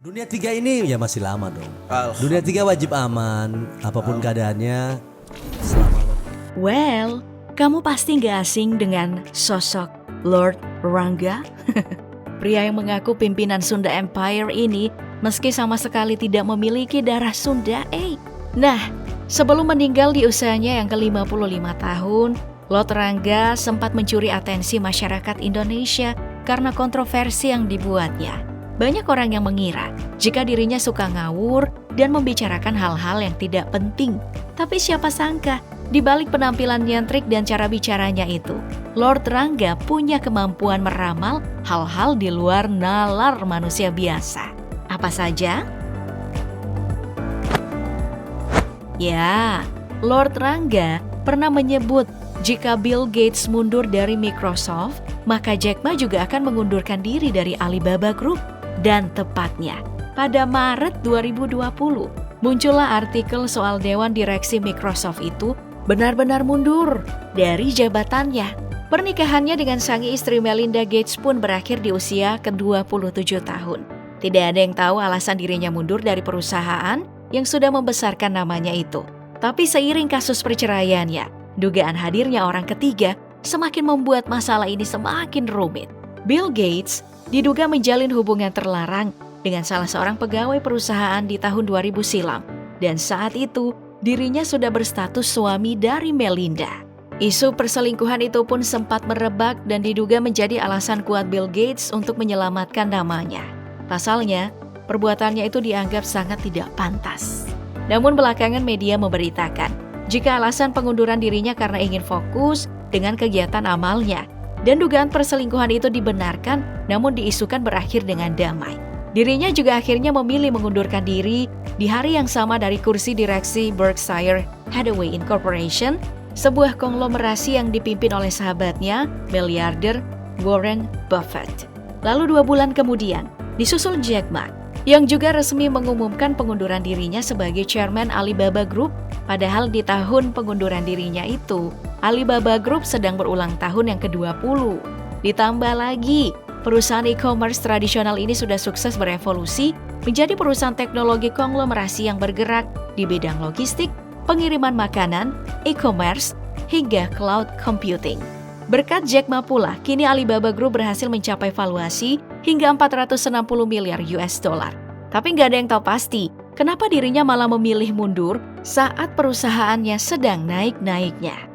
Dunia tiga ini ya masih lama dong. Alhamdulillah. Dunia tiga wajib aman, apapun keadaannya. Selama Well, kamu pasti gak asing dengan sosok Lord Rangga? Pria yang mengaku pimpinan Sunda Empire ini meski sama sekali tidak memiliki darah Sunda, Nah, sebelum meninggal di usianya yang ke-55 tahun, Lord Rangga sempat mencuri atensi masyarakat Indonesia karena kontroversi yang dibuatnya. Banyak orang yang mengira jika dirinya suka ngawur dan membicarakan hal-hal yang tidak penting. Tapi siapa sangka, di balik penampilan nyentrik dan cara bicaranya itu, Lord Rangga punya kemampuan meramal hal-hal di luar nalar manusia biasa. Apa saja? Ya, Lord Rangga pernah menyebut jika Bill Gates mundur dari Microsoft, maka Jack Ma juga akan mengundurkan diri dari Alibaba Group. Dan tepatnya, pada Maret 2020, muncullah artikel soal Dewan Direksi Microsoft itu benar-benar mundur dari jabatannya. Pernikahannya dengan sang istri Melinda Gates pun berakhir di usia ke-27 tahun. Tidak ada yang tahu alasan dirinya mundur dari perusahaan yang sudah membesarkan namanya itu. Tapi seiring kasus perceraiannya, dugaan hadirnya orang ketiga semakin membuat masalah ini semakin rumit. Bill Gates diduga menjalin hubungan terlarang dengan salah seorang pegawai perusahaan di tahun 2000 silam. Dan saat itu, dirinya sudah berstatus suami dari Melinda. Isu perselingkuhan itu pun sempat merebak dan diduga menjadi alasan kuat Bill Gates untuk menyelamatkan namanya. Pasalnya, perbuatannya itu dianggap sangat tidak pantas. Namun belakangan media memberitakan, jika alasan pengunduran dirinya karena ingin fokus dengan kegiatan amalnya, dan dugaan perselingkuhan itu dibenarkan, namun diisukan berakhir dengan damai. Dirinya juga akhirnya memilih mengundurkan diri di hari yang sama dari kursi direksi Berkshire Hathaway Incorporation, sebuah konglomerasi yang dipimpin oleh sahabatnya, miliarder Warren Buffett. Lalu 2 bulan kemudian, disusul Jack Ma, yang juga resmi mengumumkan pengunduran dirinya sebagai chairman Alibaba Group. Padahal di tahun pengunduran dirinya itu, Alibaba Group sedang berulang tahun yang ke-20. Ditambah lagi, perusahaan e-commerce tradisional ini sudah sukses berevolusi menjadi perusahaan teknologi konglomerasi yang bergerak di bidang logistik, pengiriman makanan, e-commerce, hingga cloud computing. Berkat Jack Ma pula, kini Alibaba Group berhasil mencapai valuasi hingga 460 miliar US dollar. Tapi nggak ada yang tahu pasti, kenapa dirinya malah memilih mundur saat perusahaannya sedang naik-naiknya.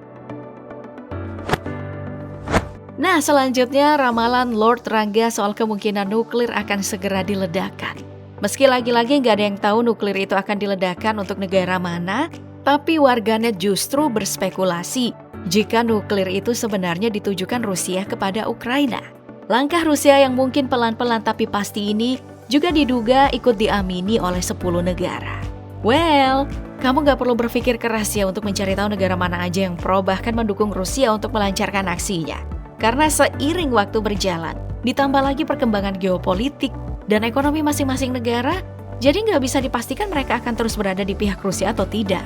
Nah, selanjutnya ramalan Lord Rangga soal kemungkinan nuklir akan segera diledakkan. Meski lagi-lagi nggak ada yang tahu nuklir itu akan diledakkan untuk negara mana, tapi warganet justru berspekulasi jika nuklir itu sebenarnya ditujukan Rusia kepada Ukraina. Langkah Rusia yang mungkin pelan-pelan tapi pasti ini juga diduga ikut diamini oleh 10 negara. Well, kamu nggak perlu berpikir keras ya untuk mencari tahu negara mana aja yang pro bahkan mendukung Rusia untuk melancarkan aksinya. Karena seiring waktu berjalan, ditambah lagi perkembangan geopolitik dan ekonomi masing-masing negara, jadi nggak bisa dipastikan mereka akan terus berada di pihak Rusia atau tidak.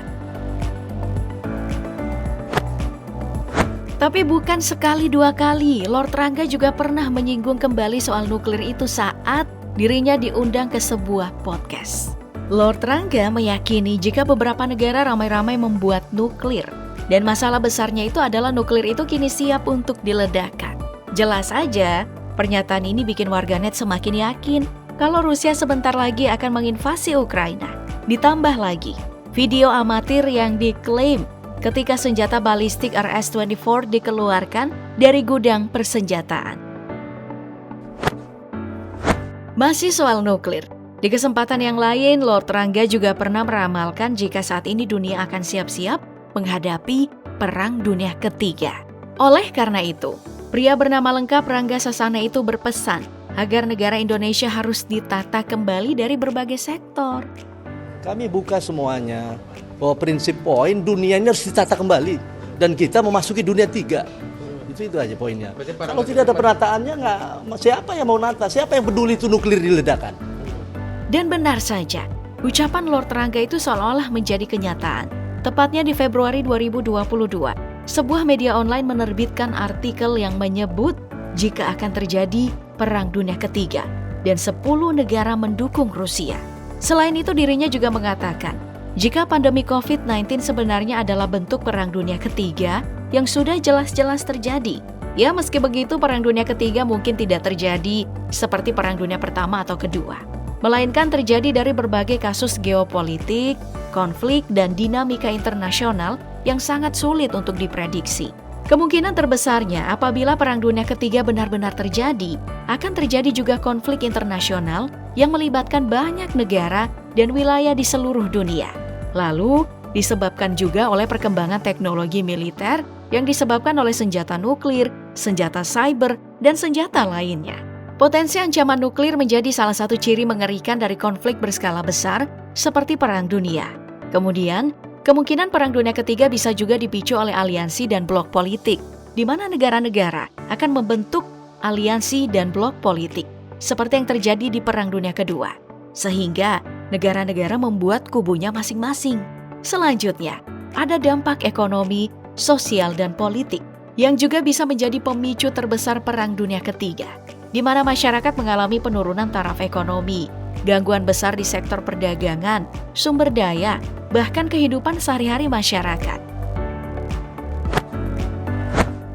Tapi bukan sekali 2 kali, Lord Rangga juga pernah menyinggung kembali soal nuklir itu saat dirinya diundang ke sebuah podcast. Lord Rangga meyakini jika beberapa negara ramai-ramai membuat nuklir, dan masalah besarnya itu adalah nuklir itu kini siap untuk diledakkan. Jelas aja, pernyataan ini bikin warganet semakin yakin kalau Rusia sebentar lagi akan menginvasi Ukraina. Ditambah lagi, video amatir yang diklaim ketika senjata balistik RS-24 dikeluarkan dari gudang persenjataan. Masih soal nuklir, di kesempatan yang lain, Lord Rangga juga pernah meramalkan jika saat ini dunia akan siap-siap menghadapi Perang Dunia Ketiga. Oleh karena itu, pria bernama lengkap Rangga Sasana itu berpesan agar negara Indonesia harus ditata kembali dari berbagai sektor. Kami buka semuanya bahwa prinsip poin dunia ini harus ditata kembali dan kita memasuki dunia 3. Itu aja poinnya. Kalau tidak ada penataannya, siapa yang mau nata? Siapa yang peduli itu nuklir diledakkan? Dan benar saja, ucapan Lord Rangga itu seolah-olah menjadi kenyataan. Tepatnya di Februari 2022, sebuah media online menerbitkan artikel yang menyebut jika akan terjadi Perang Dunia Ketiga. dan 10 negara mendukung Rusia. Selain itu dirinya juga mengatakan, jika pandemi COVID-19 sebenarnya adalah bentuk Perang Dunia Ketiga yang sudah jelas-jelas terjadi. Ya, meski begitu Perang Dunia Ketiga mungkin tidak terjadi seperti Perang Dunia Pertama atau Kedua, melainkan terjadi dari berbagai kasus geopolitik, konflik, dan dinamika internasional yang sangat sulit untuk diprediksi. Kemungkinan terbesarnya apabila Perang Dunia Ketiga benar-benar terjadi, akan terjadi juga konflik internasional yang melibatkan banyak negara dan wilayah di seluruh dunia. Lalu, disebabkan juga oleh perkembangan teknologi militer yang disebabkan oleh senjata nuklir, senjata cyber, dan senjata lainnya. Potensi ancaman nuklir menjadi salah satu ciri mengerikan dari konflik berskala besar seperti Perang Dunia. Kemudian, kemungkinan Perang Dunia Ketiga bisa juga dipicu oleh aliansi dan blok politik, di mana negara-negara akan membentuk aliansi dan blok politik, seperti yang terjadi di Perang Dunia Kedua, sehingga negara-negara membuat kubunya masing-masing. Selanjutnya, ada dampak ekonomi, sosial, dan politik yang juga bisa menjadi pemicu terbesar Perang Dunia Ketiga, di mana masyarakat mengalami penurunan taraf ekonomi, gangguan besar di sektor perdagangan, sumber daya, bahkan kehidupan sehari-hari masyarakat.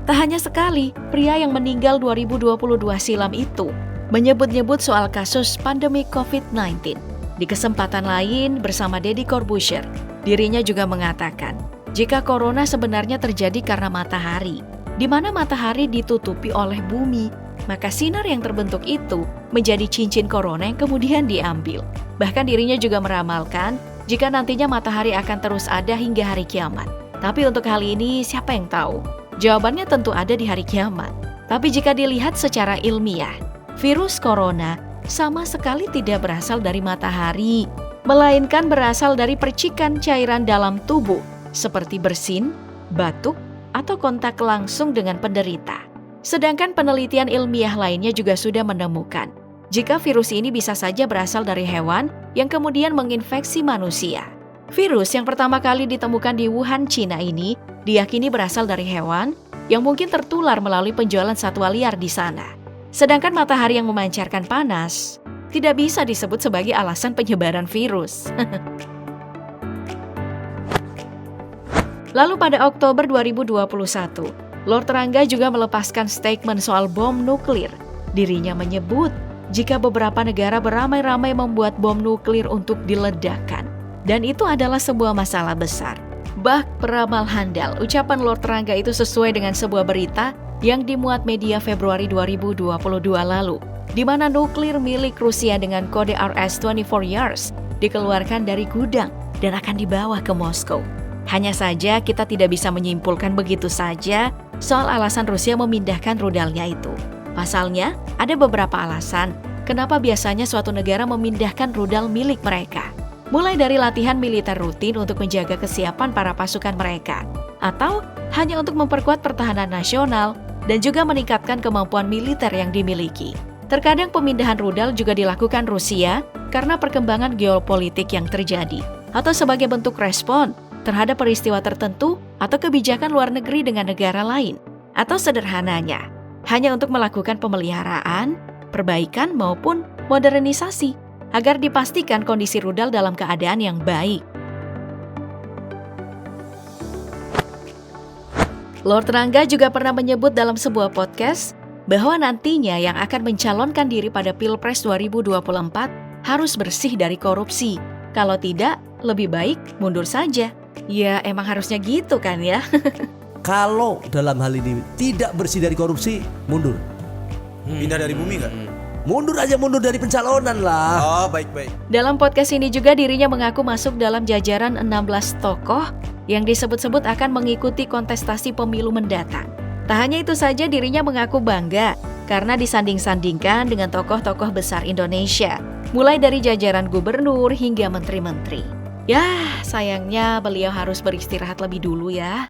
Tak hanya sekali, pria yang meninggal 2022 silam itu menyebut-nyebut soal kasus pandemi COVID-19. Di kesempatan lain bersama Deddy Corbuzier, dirinya juga mengatakan, jika corona sebenarnya terjadi karena matahari, di mana matahari ditutupi oleh bumi, maka sinar yang terbentuk itu menjadi cincin corona yang kemudian diambil. Bahkan dirinya juga meramalkan jika nantinya matahari akan terus ada hingga hari kiamat. Tapi untuk hal ini siapa yang tahu? Jawabannya tentu ada di hari kiamat. Tapi jika dilihat secara ilmiah, virus corona sama sekali tidak berasal dari matahari, melainkan berasal dari percikan cairan dalam tubuh seperti bersin, batuk, atau kontak langsung dengan penderita. Sedangkan penelitian ilmiah lainnya juga sudah menemukan jika virus ini bisa saja berasal dari hewan yang kemudian menginfeksi manusia. Virus yang pertama kali ditemukan di Wuhan, Cina ini diyakini berasal dari hewan yang mungkin tertular melalui penjualan satwa liar di sana. Sedangkan matahari yang memancarkan panas tidak bisa disebut sebagai alasan penyebaran virus. Lalu pada Oktober 2021, Lord Rangga juga melepaskan statement soal bom nuklir. Dirinya menyebut jika beberapa negara beramai-ramai membuat bom nuklir untuk diledakkan. Dan itu adalah sebuah masalah besar. Bak peramal handal, ucapan Lord Rangga itu sesuai dengan sebuah berita yang dimuat media Februari 2022 lalu, di mana nuklir milik Rusia dengan kode RS-24 Yars dikeluarkan dari gudang dan akan dibawa ke Moskow. Hanya saja kita tidak bisa menyimpulkan begitu saja soal alasan Rusia memindahkan rudalnya itu. Pasalnya, ada beberapa alasan kenapa biasanya suatu negara memindahkan rudal milik mereka. Mulai dari latihan militer rutin untuk menjaga kesiapan para pasukan mereka, atau hanya untuk memperkuat pertahanan nasional dan juga meningkatkan kemampuan militer yang dimiliki. Terkadang pemindahan rudal juga dilakukan Rusia karena perkembangan geopolitik yang terjadi, atau sebagai bentuk respon terhadap peristiwa tertentu atau kebijakan luar negeri dengan negara lain, atau sederhananya, hanya untuk melakukan pemeliharaan, perbaikan maupun modernisasi, agar dipastikan kondisi rudal dalam keadaan yang baik. Lord Rangga juga pernah menyebut dalam sebuah podcast bahwa nantinya yang akan mencalonkan diri pada Pilpres 2024 harus bersih dari korupsi. Kalau tidak, lebih baik mundur saja. Ya, emang harusnya gitu kan ya? Kalau dalam hal ini tidak bersih dari korupsi, mundur. Pindah dari bumi nggak? Mundur aja, mundur dari pencalonan lah. Oh, baik-baik. Dalam podcast ini juga dirinya mengaku masuk dalam jajaran 16 tokoh yang disebut-sebut akan mengikuti kontestasi pemilu mendatang. Tak hanya itu saja, dirinya mengaku bangga karena disanding-sandingkan dengan tokoh-tokoh besar Indonesia, mulai dari jajaran gubernur hingga menteri-menteri. Ya, sayangnya beliau harus beristirahat lebih dulu ya.